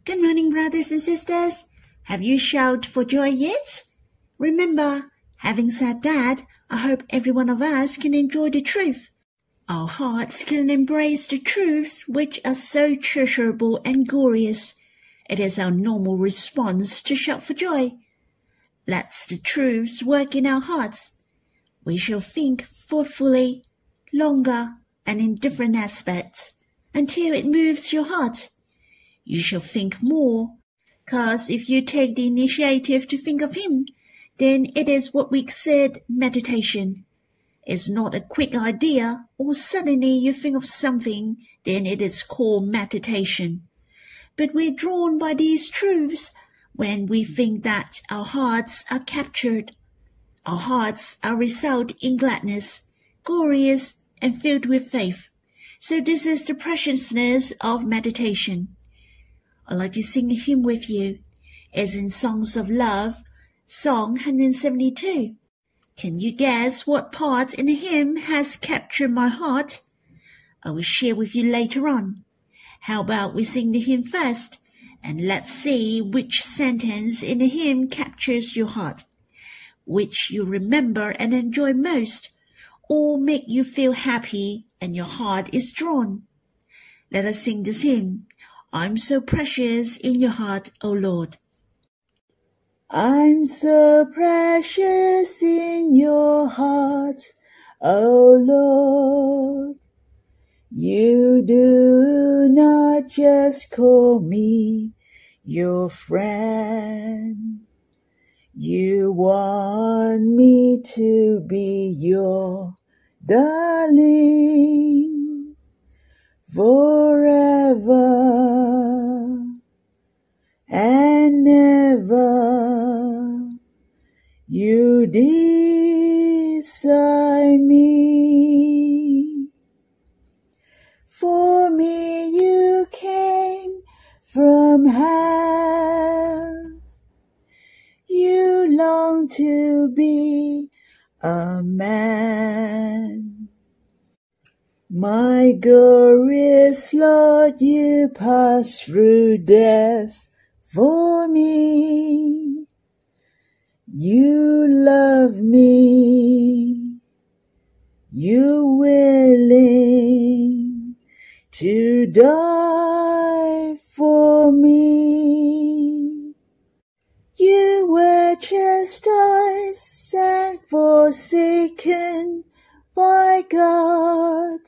Good morning, brothers and sisters. Have you shouted for joy yet? Remember, having said that, I hope every one of us can enjoy the truth. Our hearts can embrace the truths which are so treasurable and glorious. It is our normal response to shout for joy. Let the truths work in our hearts. We shall think thoughtfully, longer, and in different aspects, until it moves your heart. You shall think more, 'cause if you take the initiative to think of him, then it is what we said meditation. It's not a quick idea, or suddenly you think of something, then it is called meditation. But we're drawn by these truths when we think that our hearts are captured. Our hearts are result in gladness, glorious and filled with faith. So this is the preciousness of meditation. I'd like to sing a hymn with you. It's in Songs of Love, Song 172. Can you guess what part in the hymn has captured my heart? I will share with you later on. How about we sing the hymn first, and let's see which sentence in the hymn captures your heart, which you remember and enjoy most, or make you feel happy and your heart is drawn. Let us sing this hymn. I'm so precious in your heart, O Lord. I'm so precious in your heart, O Lord. You do not just call me your friend. You want me to be your darling forever and ever. You desire me. For me you came from hell. You long to be a man. My glorious Lord, you passed through death for me. You love me. You willing to die for me. You were chastised and forsaken by God.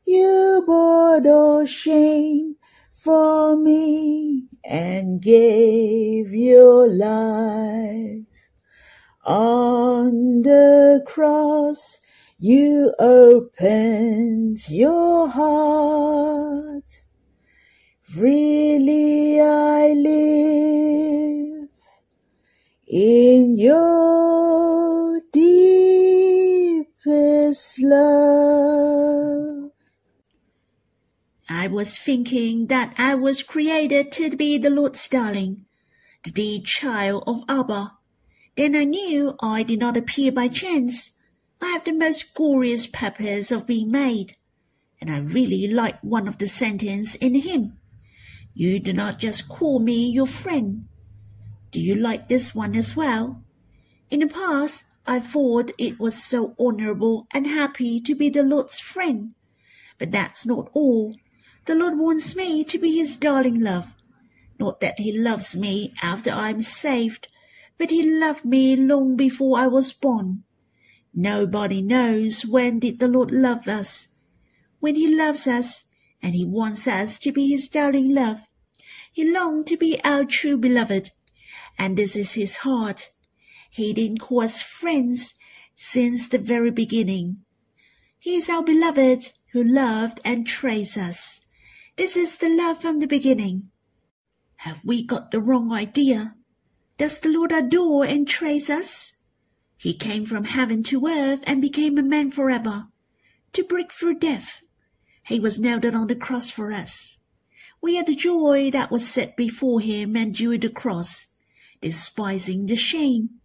You bore all shame for me and gave your life. On the cross, you opened your heart. Freely I live in your deepest love. I was thinking that I was created to be the Lord's darling, the dear child of Abba. Then I knew I did not appear by chance. I have the most glorious purpose of being made. And I really like one of the sentences in the hymn. You do not just call me your friend. Do you like this one as well? In the past, I thought it was so honorable and happy to be the Lord's friend. But that's not all. The Lord wants me to be his darling love. Not that he loves me after I am saved, but he loved me long before I was born. Nobody knows when did the Lord love us. When he loves us, and he wants us to be his darling love. He longed to be our true beloved, and this is his heart. He didn't call us friends since the very beginning. He is our beloved who loved and traced us. This is the love from the beginning. Have we got the wrong idea? Does the Lord adore and trace us? He came from heaven to earth and became a man forever, to break through death. He was nailed on the cross for us. We had the joy that was set before him and endured the cross, despising the shame.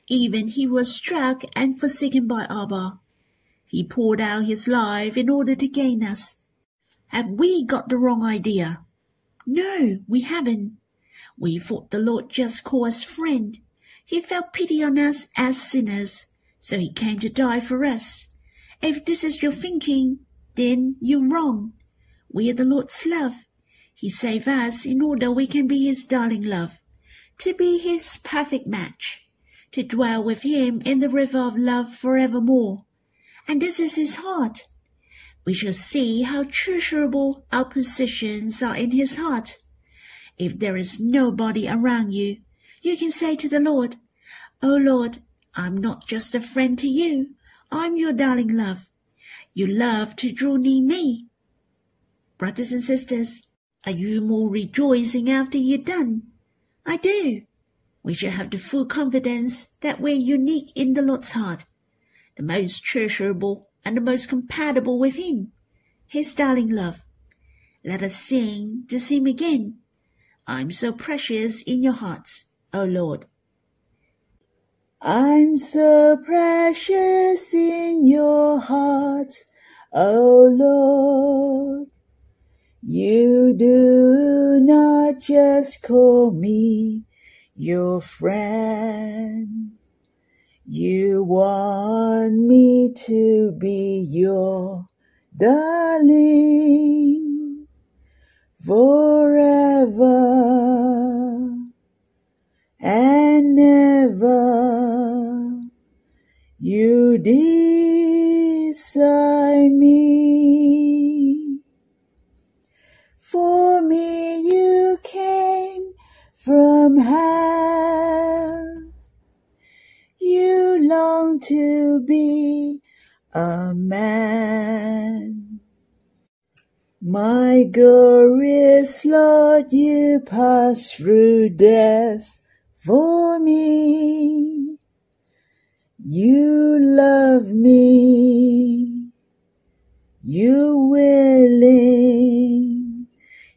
Even he was struck and forsaken by Abba. He poured out his life in order to gain us. Have we got the wrong idea? No, we haven't. We thought the Lord just called us friend. He felt pity on us as sinners, so he came to die for us. If this is your thinking, then you're wrong. We are the Lord's love. He saved us in order we can be his darling love, to be his perfect match, to dwell with him in the river of love forevermore. And this is his heart. We shall see how treasurable our positions are in his heart. If there is nobody around you, you can say to the Lord, "Oh Lord, I'm not just a friend to you. I'm your darling love. You love to draw near me." Brothers and sisters, are you more rejoicing after you're done? I do. We shall have the full confidence that we're unique in the Lord's heart, the most treasurable and the most compatible with him, his darling love. Let us sing this hymn again. I'm so precious in your hearts, O Lord. I'm so precious in your heart, O Lord. You do not just call me your friend. You want me to be your darling forever and ever. You desire me. For me you came from hell. You long to be a man. My glorious Lord, you passed through death for me. You love me. You're willing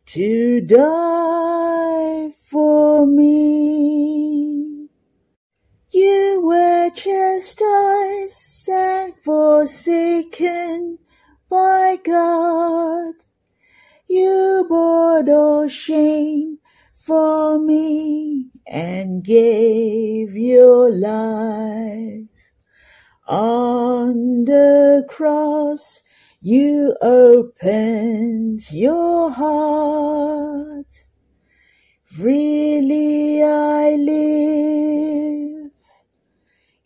to die for me. You were chastised and forsaken by God. You bore all shame for me and gave your life. On the cross, you opened your heart. Freely I live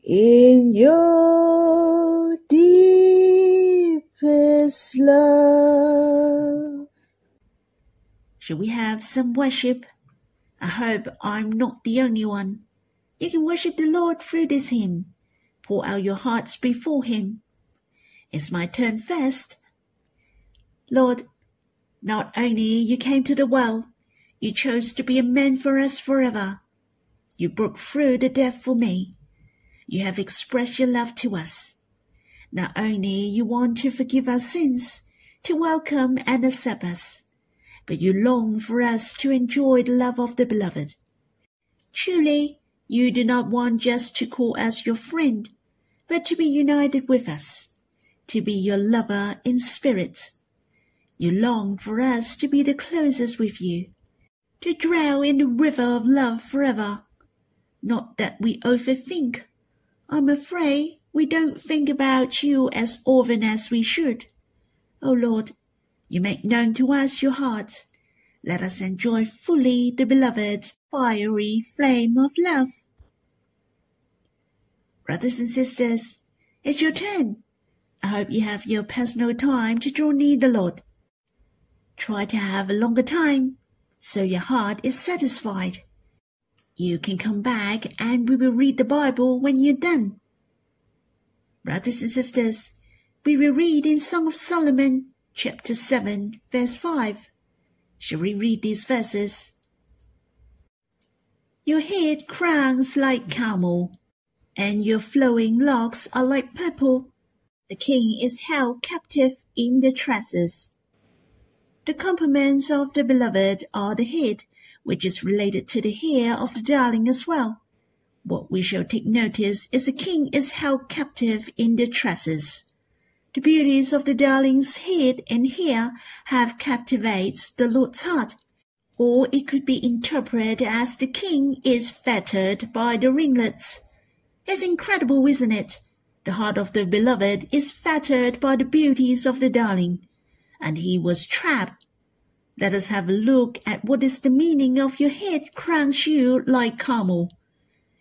in your deepest love. Shall we have some worship? I hope I'm not the only one. You can worship the Lord through this hymn. Pour out your hearts before him. It's my turn first. Lord, not only you came to the well, you chose to be a man for us forever. You broke through the death for me. You have expressed your love to us. Not only you want to forgive our sins, to welcome and accept us, but you long for us to enjoy the love of the beloved. Truly, you do not want just to call us your friend, but to be united with us, to be your lover in spirit. You long for us to be the closest with you, to drown in the river of love forever. Not that we overthink. I'm afraid we don't think about you as often as we should. O Lord, you make known to us your heart. Let us enjoy fully the beloved fiery flame of love. Brothers and sisters, it's your turn. I hope you have your personal time to draw near the Lord. Try to have a longer time, so your heart is satisfied. You can come back and we will read the Bible when you're done. Brothers and sisters, we will read in Song of Solomon, chapter 7, verse 5. Shall we read these verses? Your head crowns like Carmel, and your flowing locks are like purple. The king is held captive in the tresses. The compliments of the beloved are the head, which is related to the hair of the darling as well. What we shall take notice is the king is held captive in the tresses. The beauties of the darling's head and hair have captivated the Lord's heart. or it could be interpreted as the king is fettered by the ringlets. It's incredible, isn't it? The heart of the beloved is fettered by the beauties of the darling, and he was trapped. Let us have a look at what is the meaning of your head crowns you like Carmel.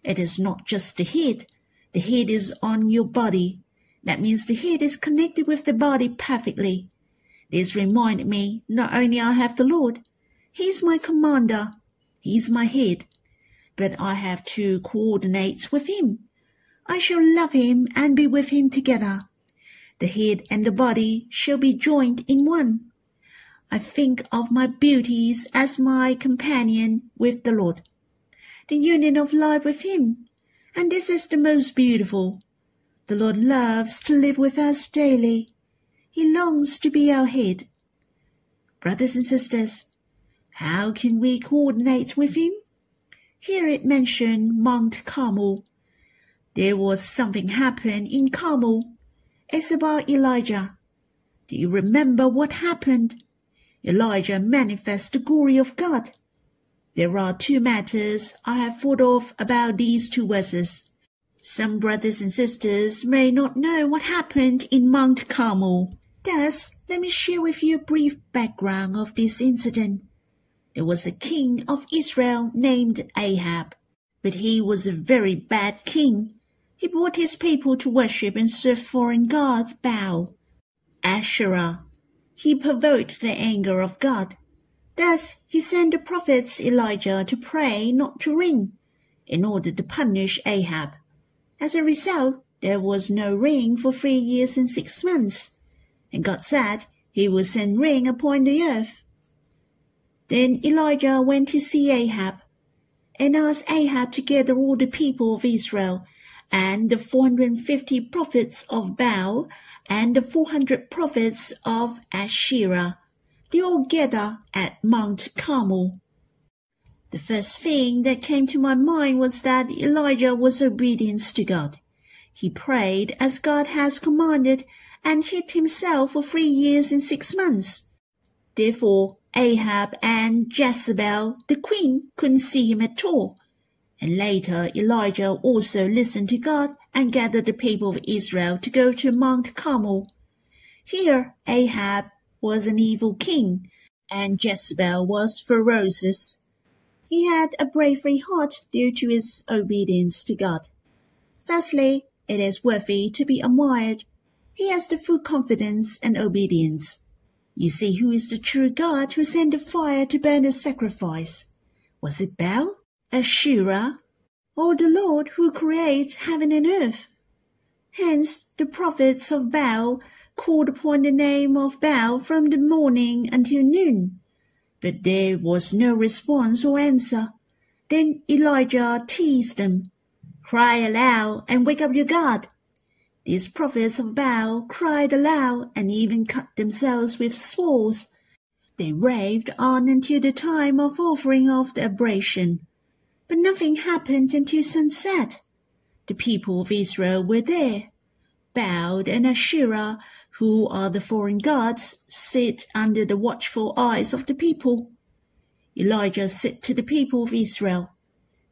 It is not just the head. The head is on your body. That means the head is connected with the body perfectly. This reminded me not only I have the Lord, He's my commander, He's my head, but I have to coordinate with Him. I shall love Him and be with Him together. The head and the body shall be joined in one. I think of my beauties as my companion with the Lord, the union of life with Him, and this is the most beautiful. The Lord loves to live with us daily. He longs to be our head. Brothers and sisters, how can we coordinate with Him? Here it mentioned Mount Carmel. There was something happened in Carmel. It's about Elijah. Do you remember what happened? Elijah manifests the glory of God. There are two matters I have thought of about these two verses. Some brothers and sisters may not know what happened in Mount Carmel. Thus, let me share with you a brief background of this incident. There was a king of Israel named Ahab, but he was a very bad king. He brought his people to worship and serve foreign gods, Baal, Asherah. He provoked the anger of God. Thus, he sent the prophet Elijah to pray not to rain, in order to punish Ahab. As a result, there was no rain for 3 years and 6 months, and God said He would send rain upon the earth. Then Elijah went to see Ahab, and asked Ahab to gather all the people of Israel, and the 450 prophets of Baal, and the 400 prophets of Asherah. They all gather at Mount Carmel. The first thing that came to my mind was that Elijah was obedient to God. He prayed as God has commanded and hid himself for 3 years and 6 months. Therefore, Ahab and Jezebel, the queen, couldn't see him at all. And later Elijah also listened to God and gathered the people of Israel to go to Mount Carmel. Here Ahab was an evil king, and Jezebel was ferocious. He had a bravery heart due to his obedience to God. Firstly, it is worthy to be admired. He has the full confidence and obedience. You see who is the true God who sent the fire to burn the sacrifice. Was it Baal, Asherah, or the Lord who creates heaven and earth? Hence, the prophets of Baal called upon the name of Baal from the morning until noon. But there was no response or answer. Then Elijah teased them. Cry aloud and wake up your God. These prophets of Baal cried aloud and even cut themselves with swords. They raved on until the time of offering of the oblation. But nothing happened until sunset. The people of Israel were there. Baal and Asherah, who are the foreign gods, sit under the watchful eyes of the people. Elijah said to the people of Israel,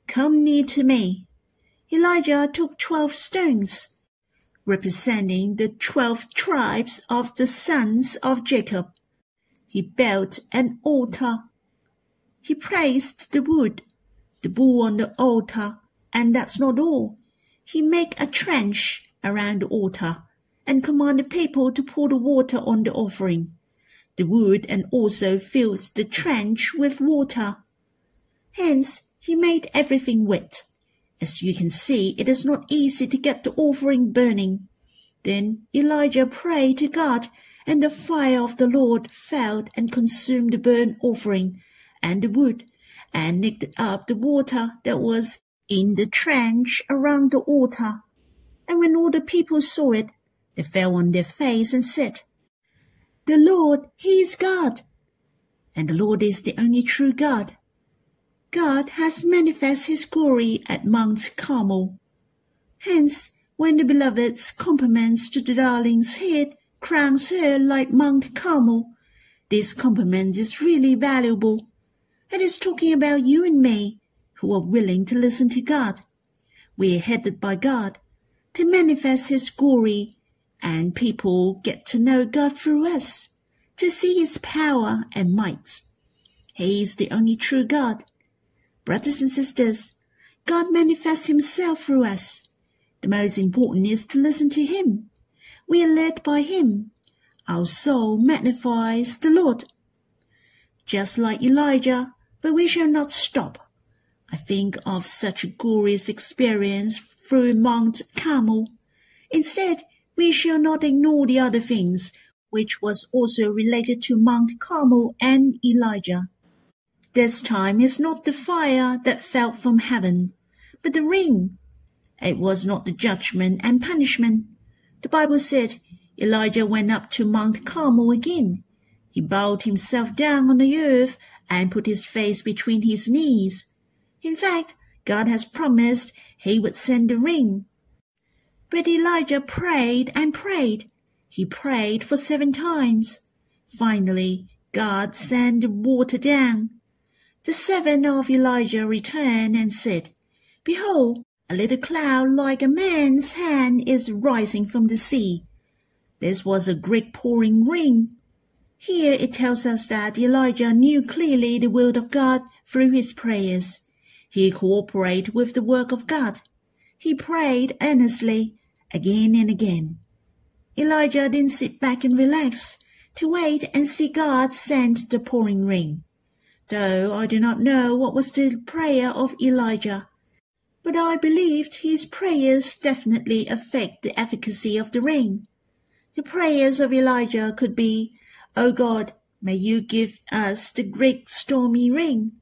Come near to me. Elijah took 12 stones, representing the 12 tribes of the sons of Jacob. He built an altar. He placed the wood, the bull on the altar, and that's not all. He made a trench around the altar and commanded people to pour the water on the offering, the wood, and also filled the trench with water. Hence, he made everything wet. As you can see, it is not easy to get the offering burning. Then Elijah prayed to God, and the fire of the Lord fell and consumed the burnt offering and the wood, and licked up the water that was in the trench around the altar. And when all the people saw it, they fell on their face and said, The Lord, He is God, and the Lord is the only true God. God has manifested His glory at Mount Carmel. Hence, when the beloved's compliments to the darling's head crowns her like Mount Carmel, this compliment is really valuable. It is talking about you and me, who are willing to listen to God. We are headed by God to manifest His glory, and people get to know God through us, to see His power and might. He is the only true God. Brothers and sisters, God manifests Himself through us. The most important is to listen to Him. We are led by Him. Our soul magnifies the Lord. Just like Elijah, but we shall not stop. I think of such a glorious experience through Mount Carmel. Instead, we shall not ignore the other things, which was also related to Mount Carmel and Elijah. This time is not the fire that fell from heaven, but the rain. It was not the judgment and punishment. The Bible said Elijah went up to Mount Carmel again. He bowed himself down on the earth and put his face between his knees. In fact, God has promised He would send the rain. But Elijah prayed and prayed. He prayed for 7 times. Finally, God sent the water down. The servant of Elijah returned and said, "Behold, a little cloud like a man's hand is rising from the sea." This was a great pouring rain. Here it tells us that Elijah knew clearly the will of God through his prayers. He cooperated with the work of God. He prayed earnestly, again and again. Elijah didn't sit back and relax to wait and see God send the pouring rain. Though I do not know what was the prayer of Elijah, but I believed his prayers definitely affect the efficacy of the rain. The prayers of Elijah could be, "O God, may you give us the great stormy rain,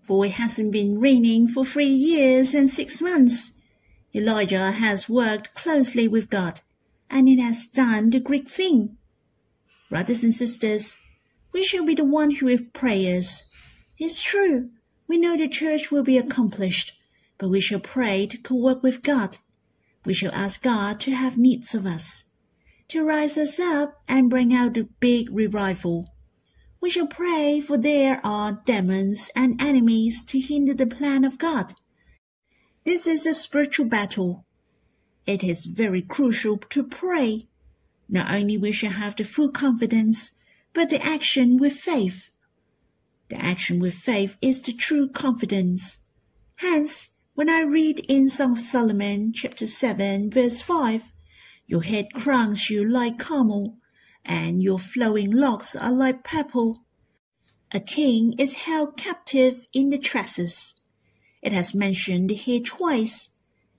for it hasn't been raining for 3 years and 6 months. Elijah has worked closely with God, and it has done the great thing." Brothers and sisters, we shall be the one who with prayers. It's true, we know the church will be accomplished, but we shall pray to co-work with God. We shall ask God to have needs of us, to rise us up and bring out the big revival. We shall pray, for there are demons and enemies to hinder the plan of God. This is a spiritual battle. It is very crucial to pray. Not only we shall have the full confidence, but the action with faith. The action with faith is the true confidence. Hence, when I read in Song of Solomon, chapter 7, verse 5, "Your head crowns you like Carmel, and your flowing locks are like purple." A king is held captive in the tresses. It has mentioned the hair twice.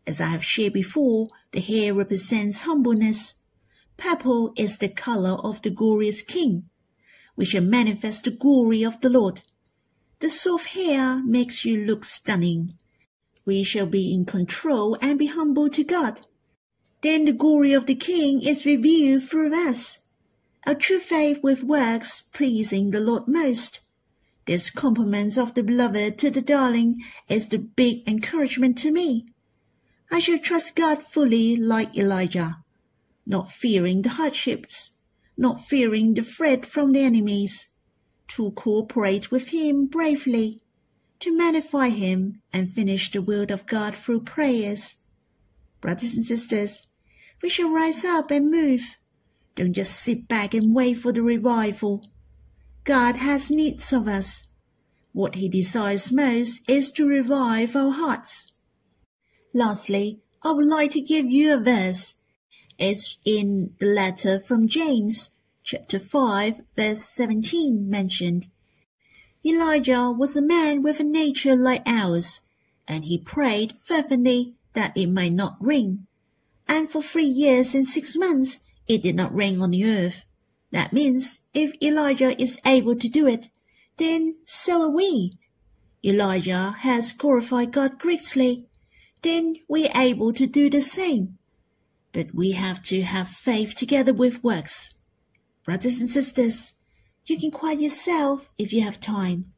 As I have shared before, the hair represents humbleness. Purple is the color of the glorious king. We shall manifest the glory of the Lord. The soft hair makes you look stunning. We shall be in control and be humble to God. Then the glory of the King is revealed through us. Our true faith with works pleasing the Lord most. This compliment of the beloved to the darling is the big encouragement to me. I shall trust God fully like Elijah, not fearing the hardships, not fearing the threat from the enemies, to cooperate with Him bravely, to magnify Him and finish the will of God through prayers. Brothers and sisters, we shall rise up and move. Don't just sit back and wait for the revival. God has needs of us. What He desires most is to revive our hearts. Lastly, I would like to give you a verse. It's in the letter from James, chapter 5, verse 17 mentioned. Elijah was a man with a nature like ours, and he prayed fervently that it might not rain. And for 3 years and 6 months it did not rain on the earth. That means if Elijah is able to do it, then so are we. Elijah has glorified God greatly. Then we are able to do the same. But we have to have faith together with works. Brothers and sisters, you can quiet yourself if you have time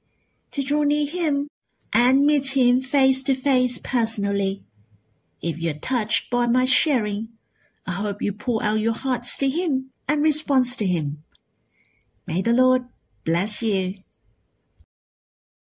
to draw near Him and meet Him face to face personally. If you're touched by my sharing, I hope you pour out your hearts to Him and respond to Him. May the Lord bless you.